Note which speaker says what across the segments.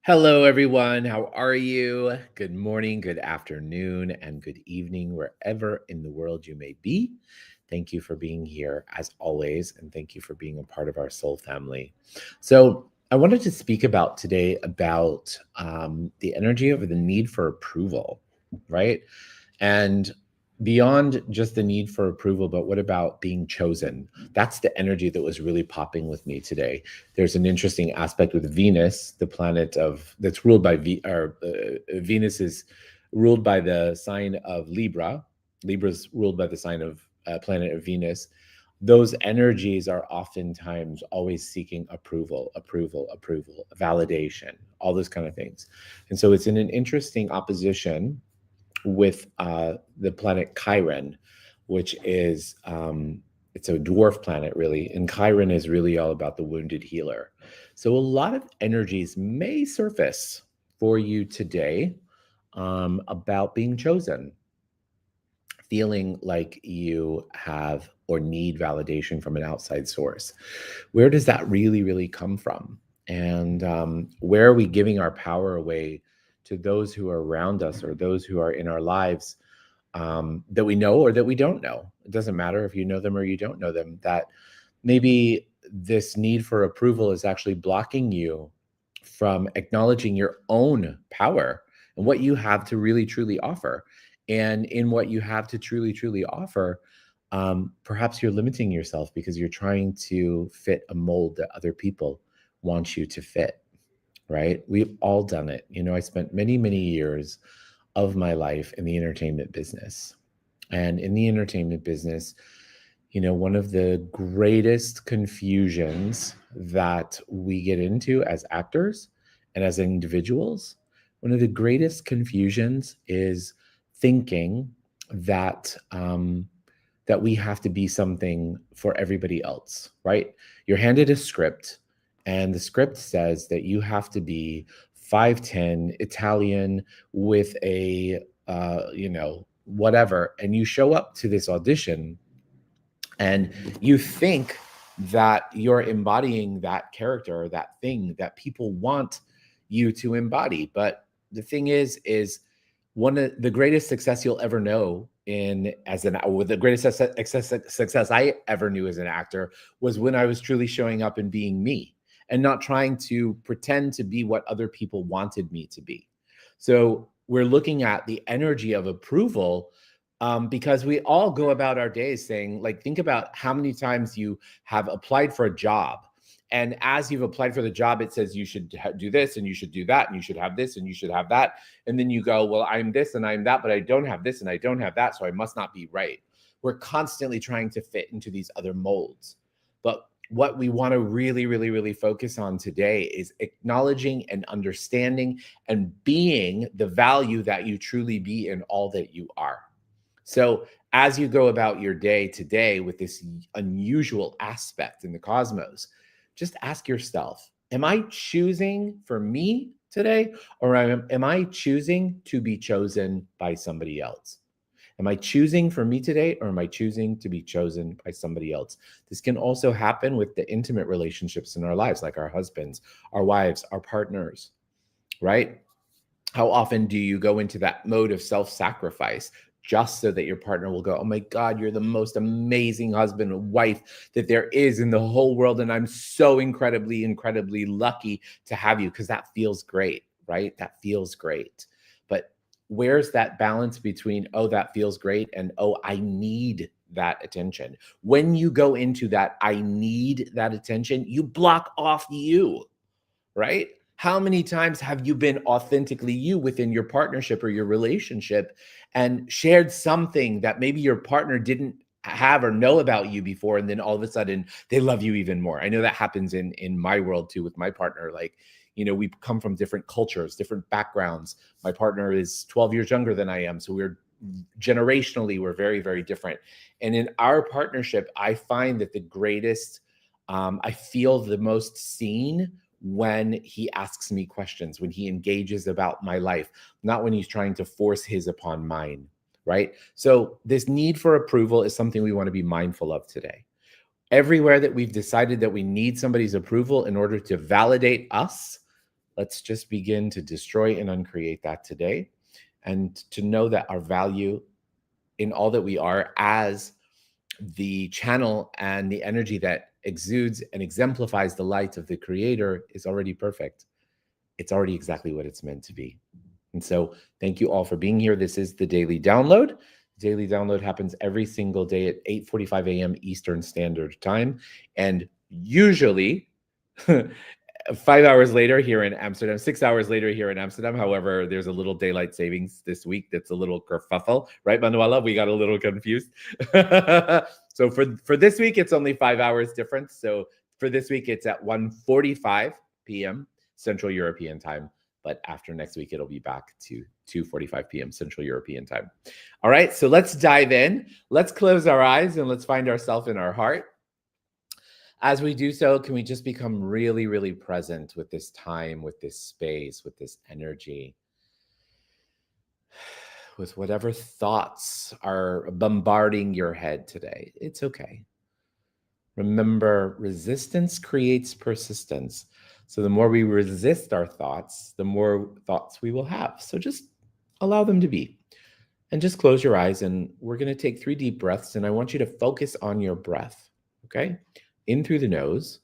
Speaker 1: Hello, everyone. How are you? Good morning, good afternoon, and good evening, wherever in the world you may be. Thank you for being here, as always, and thank you for being a part of our soul family. So, I wanted to speak about today about the energy of the need for approval, right? And beyond just the need for approval, but what about being chosen? That's the energy that was really popping with me today. There's an interesting aspect with Venus, the planet of that's ruled by Venus is ruled by the sign of Libra. Libra's ruled by the sign of planet of Venus. Those energies are oftentimes always seeking approval, validation, all those kind of things. And so it's in an interesting opposition with the planet Chiron, which is it's a dwarf planet really, and Chiron is really all about the wounded healer. So a lot of energies may surface for you today about being chosen, feeling like you have or need validation from an outside source. Where does that really come from? And where are we giving our power away to those who are around us or those who are in our lives that we know or that we don't know? It doesn't matter if you know them or you don't know them, that maybe this need for approval is actually blocking you from acknowledging your own power and what you have to really truly offer. And in what you have to truly offer, perhaps you're limiting yourself because you're trying to fit a mold that other people want you to fit, right? We've all done it. I spent many years of my life in the entertainment business. And in the entertainment business, one of the greatest confusions that we get into as actors and as individuals, one of the greatest confusions is thinking that that we have to be something for everybody else, right? You're handed a script, and the script says that you have to be 5'10", Italian, with a whatever, and you show up to this audition and you think that you're embodying that character or that thing that people want you to embody. But the thing is one of the greatest success you'll ever know with the greatest success I ever knew as an actor was when I was truly showing up and being me and not trying to pretend to be what other people wanted me to be. So we're looking at the energy of approval, because we all go about our days saying, like, think about how many times you have applied for a job. And as you've applied for the job, it says you should do this and you should do that and you should have this and you should have that. And then you go, well, I'm this and I'm that, but I don't have this and I don't have that, so I must not be right. We're constantly trying to fit into these other molds. But what we want to really focus on today is acknowledging and understanding and being the value that you truly be in all that you are. So as you go about your day today with this unusual aspect in the cosmos, just ask yourself, am I choosing for me today, or am I choosing to be chosen by somebody else? Am I choosing for me today, or am I choosing to be chosen by somebody else? This can also happen with the intimate relationships in our lives, like our husbands, our wives, our partners, right? How often do you go into that mode of self-sacrifice just so that your partner will go, oh my God, you're the most amazing husband and wife that there is in the whole world. And I'm so incredibly lucky to have you, because that feels great, right? That feels great. But where's that balance between, oh, that feels great, and, oh, I need that attention? When you go into that, I need that attention, you block off you, right? How many times have you been authentically you within your partnership or your relationship and shared something that maybe your partner didn't have or know about you before, and then all of a sudden they love you even more? I know that happens in my world too with my partner. Like, we come from different cultures, different backgrounds. My partner is 12 years younger than I am, so we're very different. And in our partnership, I find that the greatest, I feel the most seen when he asks me questions, when he engages about my life, not when he's trying to force his upon mine, right? So this need for approval is something we want to be mindful of today. Everywhere that we've decided that we need somebody's approval in order to validate us, Let's just begin to destroy and uncreate that today, and to know that our value in all that we are as the channel and the energy that exudes and exemplifies the light of the Creator is already perfect. It's already exactly what it's meant to be. And so thank you all for being here. This is the Daily Download. The Daily Download happens every single day at 8:45 a.m. Eastern Standard Time. And usually 5 hours later here in Amsterdam, 6 hours later here in Amsterdam. However, there's a little daylight savings this week that's a little kerfuffle, right, Manuela? We got a little confused. So for this week, it's only 5 hours difference. So for this week, it's at 1:45 p.m. Central European time. But after next week, it'll be back to 2:45 p.m. Central European time. All right, so let's dive in. Let's close our eyes and let's find ourselves in our heart. As we do so, can we just become really, really present with this time, with this space, with this energy, with whatever thoughts are bombarding your head today? It's okay. Remember, resistance creates persistence. So the more we resist our thoughts, the more thoughts we will have. So just allow them to be. And just close your eyes, and we're going to take 3 deep breaths, and I want you to focus on your breath, okay? In through the nose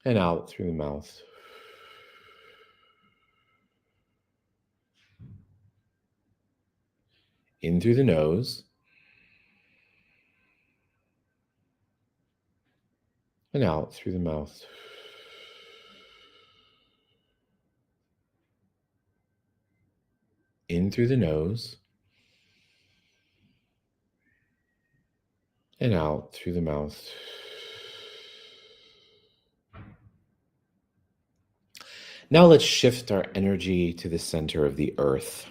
Speaker 1: and out through the mouth. In through the nose and out through the mouth. In through the nose and out through the mouth. Now let's shift our energy to the center of the earth.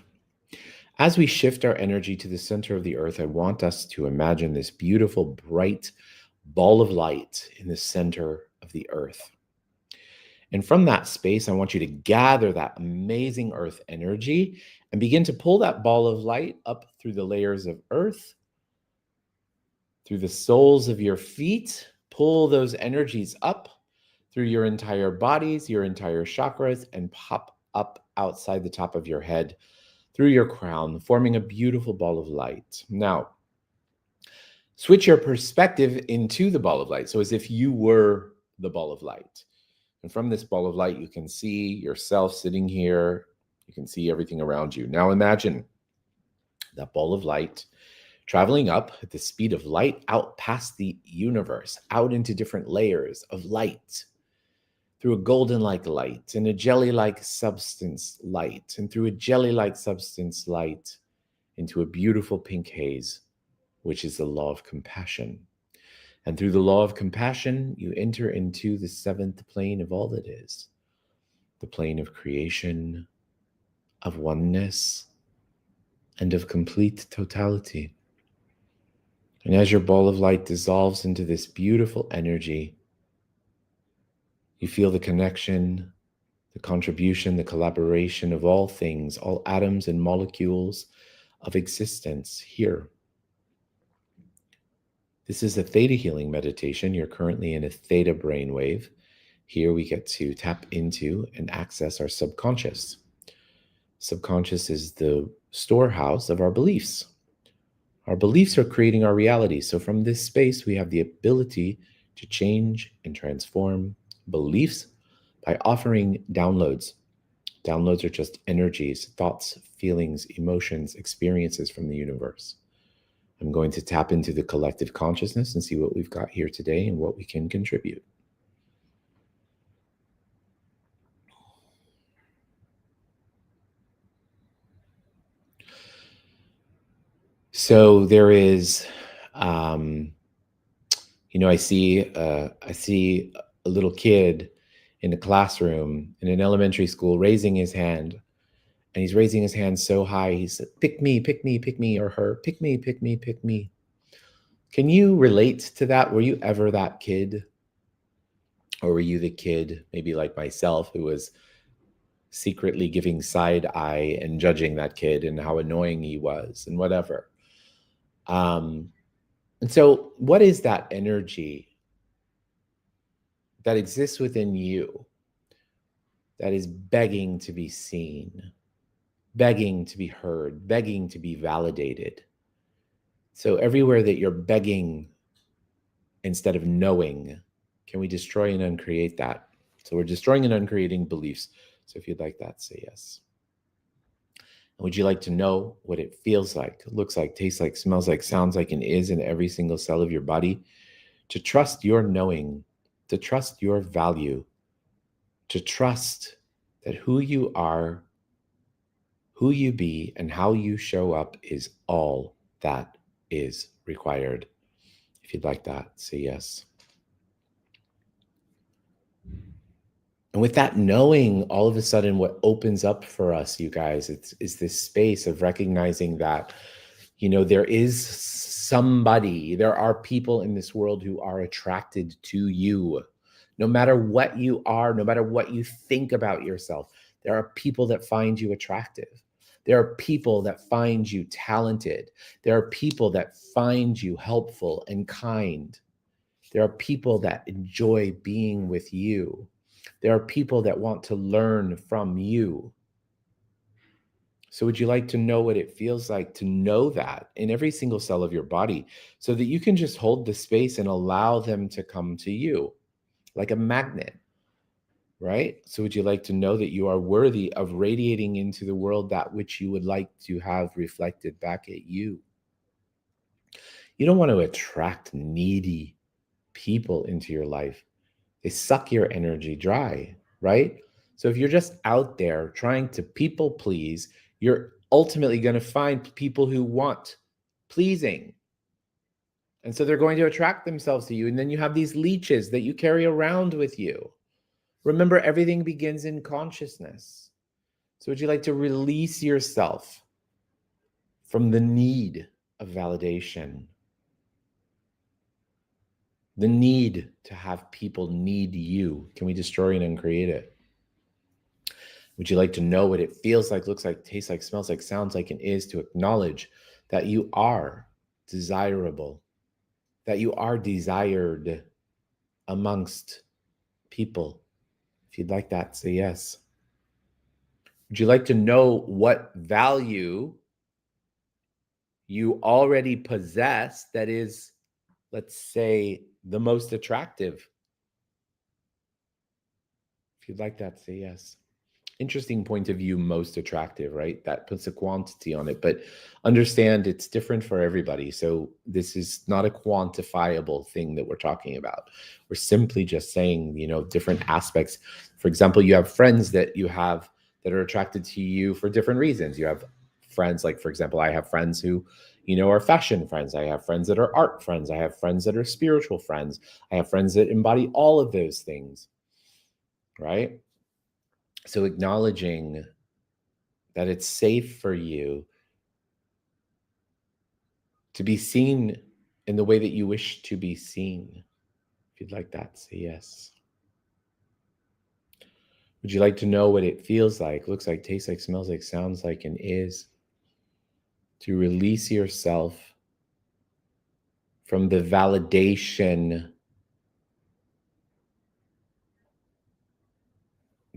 Speaker 1: As we shift our energy to the center of the earth, I want us to imagine this beautiful, bright ball of light in the center of the earth. And from that space, I want you to gather that amazing earth energy and begin to pull that ball of light up through the layers of earth, through the soles of your feet. Pull those energies up through your entire bodies, your entire chakras, and pop up outside the top of your head through your crown, forming a beautiful ball of light. Now, switch your perspective into the ball of light, so as if you were the ball of light. And from this ball of light, you can see yourself sitting here. You can see everything around you. Now imagine that ball of light traveling up at the speed of light out past the universe, out into different layers of light, through a golden-like light and a jelly-like substance light, and through a jelly-like substance light into a beautiful pink haze, which is the law of compassion. And through the law of compassion, you enter into the 7th plane of all that is, the plane of creation, of oneness, and of complete totality. And as your ball of light dissolves into this beautiful energy, you feel the connection, the contribution, the collaboration of all things, all atoms and molecules of existence here. This is a theta healing meditation. You're currently in a theta brainwave. Here we get to tap into and access our subconscious. Subconscious is the storehouse of our beliefs. Our beliefs are creating our reality. So from this space, we have the ability to change and transform beliefs by offering downloads. Downloads are just energies, thoughts, feelings, emotions, experiences from the universe. I'm going to tap into the collective consciousness and see what we've got here today and what we can contribute. So there is, I see a little kid in a classroom in an elementary school raising his hand. And he's raising his hand so high, he said, pick me, pick me, pick me, or her, pick me, pick me, pick me. Can you relate to that? Were you ever that kid? Or were you the kid, maybe like myself, who was secretly giving side eye and judging that kid and how annoying he was and whatever? And so what is that energy that exists within you that is begging to be seen, begging to be heard, begging to be validated. So everywhere that you're begging instead of knowing, can we destroy and uncreate that? So we're destroying and uncreating beliefs. So if you'd like that, say yes. And would you like to know what it feels like, looks like, tastes like, smells like, sounds like, and is in every single cell of your body? To trust your knowing, to trust your value, to trust that who you are, who you be, and how you show up is all that is required. If you'd like that, say yes. And with that knowing, all of a sudden, what opens up for us, you guys, is this space of recognizing that, there is somebody, there are people in this world who are attracted to you. No matter what you are, no matter what you think about yourself, there are people that find you attractive. There are people that find you talented. There are people that find you helpful and kind. There are people that enjoy being with you. There are people that want to learn from you. So would you like to know what it feels like to know that in every single cell of your body so that you can just hold the space and allow them to come to you like a magnet, right? So would you like to know that you are worthy of radiating into the world that which you would like to have reflected back at you? You don't want to attract needy people into your life. They suck your energy dry, right? So if you're just out there trying to people please, you're ultimately going to find people who want pleasing. And so they're going to attract themselves to you. And then you have these leeches that you carry around with you. Remember, everything begins in consciousness. So would you like to release yourself from the need of validation? The need to have people need you. Can we destroy and uncreate it? Would you like to know what it feels like, looks like, tastes like, smells like, sounds like, and is to acknowledge that you are desirable, that you are desired amongst people? If you'd like that, say yes. Would you like to know what value you already possess that is, let's say, the most attractive? If you'd like that, say yes. Interesting point of view, most attractive, right? That puts a quantity on it, but understand it's different for everybody. So this is not a quantifiable thing that we're talking about. We're simply just saying, different aspects. For example, you have friends that you have that are attracted to you for different reasons. You have friends, like, for example, I have friends who, are fashion friends. I have friends that are art friends. I have friends that are spiritual friends. I have friends that embody all of those things, right? So acknowledging that it's safe for you to be seen in the way that you wish to be seen. If you'd like that, say yes. Would you like to know what it feels like, looks like, tastes like, smells like, sounds like, and is to release yourself from the validation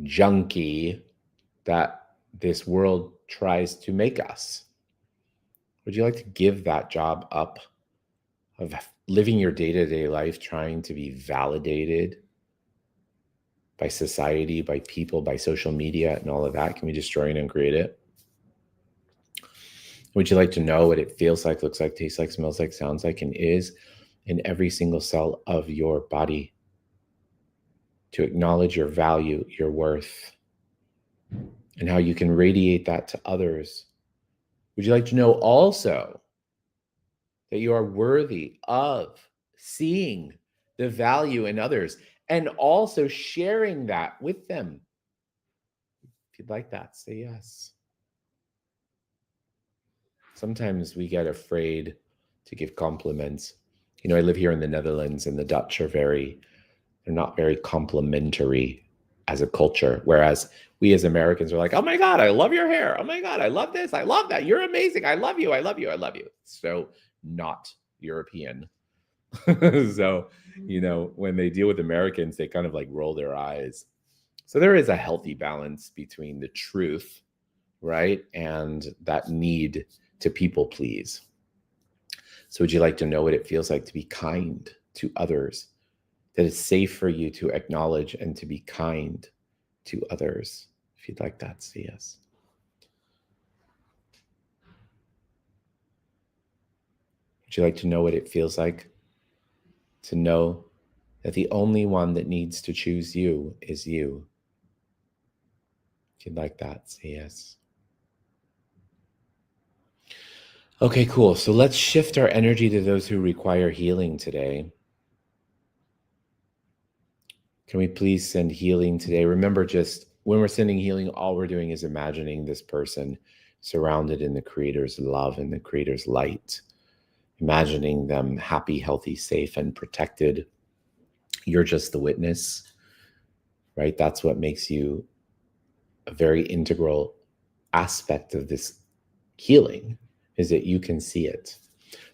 Speaker 1: junkie that this world tries to make us? Would you like to give that job up of living your day-to-day life trying to be validated by society, by people, by social media, and all of that? Can we destroy and uncreate it? Would you like to know what it feels like, looks like, tastes like, smells like, sounds like, and is in every single cell of your body to acknowledge your value, your worth, and how you can radiate that to others? Would you like to know also that you are worthy of seeing the value in others and also sharing that with them? If you'd like that, say yes. Sometimes we get afraid to give compliments. I live here in the Netherlands, and the Dutch they're not very complimentary as a culture. Whereas we as Americans are like, oh my God, I love your hair. Oh my God, I love this. I love that. You're amazing. I love you. I love you. I love you. So not European. So, when they deal with Americans, they kind of like roll their eyes. So there is a healthy balance between the truth, right, and that need to people please. So would you like to know what it feels like to be kind to others? That it's safe for you to acknowledge and to be kind to others? If you'd like that, say yes. Would you like to know what it feels like to know that the only one that needs to choose you is you? If you'd like that, say yes. Okay, cool. So let's shift our energy to those who require healing today. Can we please send healing today? Remember, just when we're sending healing, all we're doing is imagining this person surrounded in the Creator's love and the Creator's light, imagining them happy, healthy, safe, and protected. You're just the witness, right? That's what makes you a very integral aspect of this healing, is that you can see it.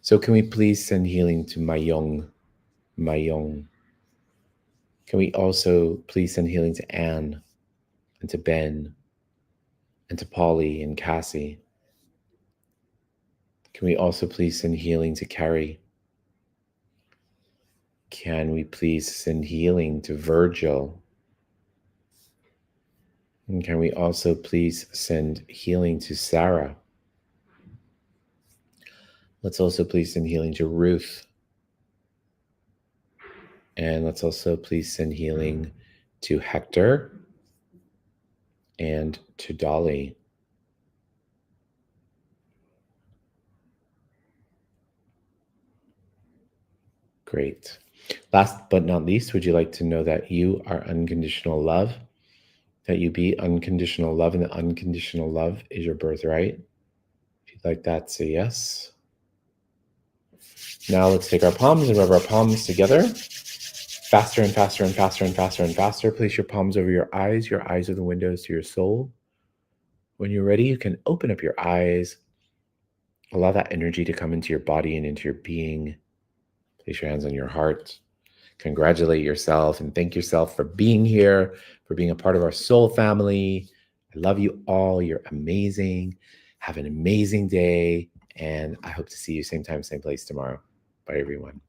Speaker 1: So can we please send healing to Mayong? Can we also please send healing to Anne and to Ben and to Polly and Cassie? Can we also please send healing to Carrie? Can we please send healing to Virgil? And can we also please send healing to Sarah? Let's also please send healing to Ruth. And let's also please send healing to Hector and to Dolly. Great. Last but not least, would you like to know that you are unconditional love? That you be unconditional love, and that unconditional love is your birthright? If you'd like that, say yes. Now let's take our palms and rub our palms together. Faster and faster and faster and faster and faster. Place your palms over your eyes. Your eyes are the windows to your soul. When you're ready, you can open up your eyes. Allow that energy to come into your body and into your being. Place your hands on your heart. Congratulate yourself and thank yourself for being here, for being a part of our soul family. I love you all. You're amazing. Have an amazing day. And I hope to see you same time, same place tomorrow. Bye, everyone.